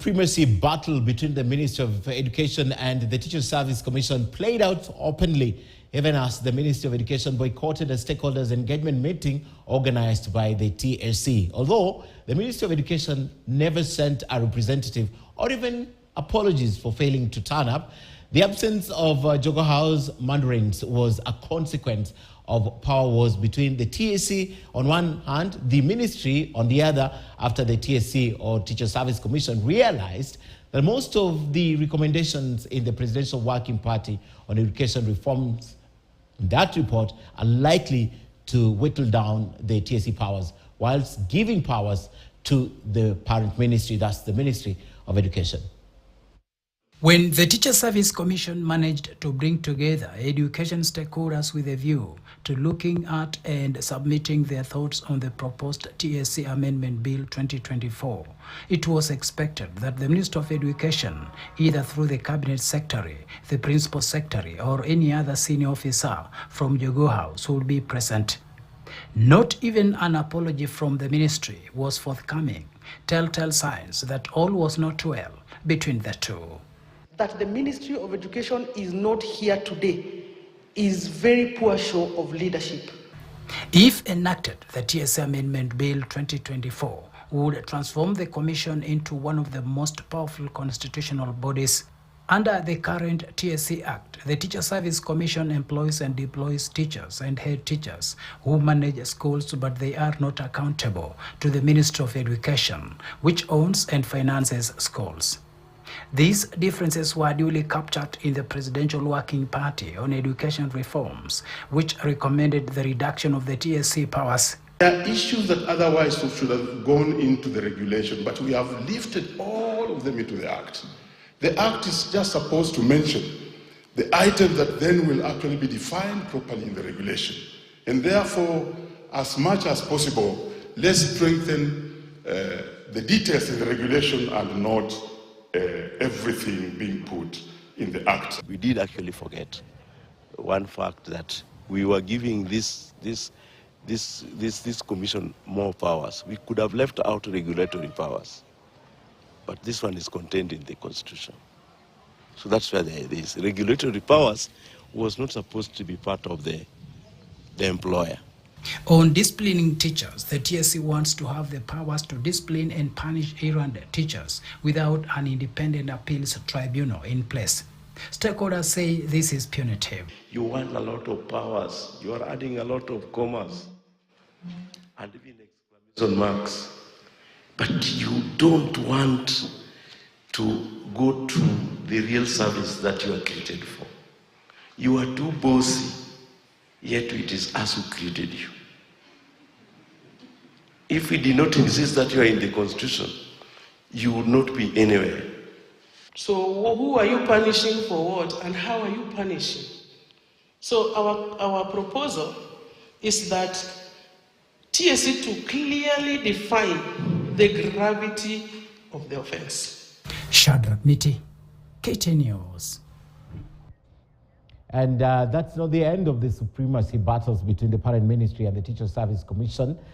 supremacy battle between the Ministry of Education and the Teacher Service Commission played out openly, even as the Ministry of Education boycotted a stakeholders engagement meeting organized by the TSC. Although the Ministry of Education never sent a representative or even apologies for failing to turn up, the absence of Jogo House mandarins was a consequence of power wars between the TSC on one hand, the ministry on the other, after the TSC or Teacher Service Commission realized that most of the recommendations in the Presidential Working Party on education reforms in that report are likely to whittle down the TSC powers, whilst giving powers to the parent ministry, that's the Ministry of Education. When the Teacher Service Commission managed to bring together education stakeholders with a view to looking at and submitting their thoughts on the proposed TSC Amendment Bill 2024, it was expected that the Minister of Education, either through the Cabinet Secretary, the Principal Secretary, or any other senior officer from Jogo House would be present. Not even an apology from the ministry was forthcoming, telltale signs that all was not well between the two. That the Ministry of Education is not here today is very poor show of leadership. If enacted, the TSC Amendment Bill 2024 would transform the Commission into one of the most powerful constitutional bodies. Under the current TSC Act, the Teacher Service Commission employs and deploys teachers and head teachers who manage schools, but they are not accountable to the Ministry of Education, which owns and finances schools. These differences were duly captured in the Presidential Working Party on education reforms, which recommended the reduction of the TSC powers. There are issues that otherwise should have gone into the regulation, but we have lifted all of them into the Act. The Act is just supposed to mention the item that then will actually be defined properly in the regulation. And therefore, as much as possible, let's strengthen the details in the regulation and not everything being put in the Act. We did actually forget one fact, that we were giving this commission more powers. We could have left out regulatory powers, but this one is contained in the Constitution. So that's where these regulatory powers was not supposed to be part of the employer. On disciplining teachers, the TSC wants to have the powers to discipline and punish errant teachers without an independent appeals tribunal in place. Stakeholders say this is punitive. You want a lot of powers. You are adding a lot of commas and even exclamation marks. But you don't want to go to the real service that you are created for. You are too bossy, yet it is us who created you. If we did not insist that you are in the Constitution, you would not be anywhere. So who are you punishing for what, and how are you punishing? So our proposal is that TSC to clearly define the gravity of the offense. Shadrach Miti, KT News. And that's not the end of the supremacy battles between the parent ministry and the Teacher Service Commission.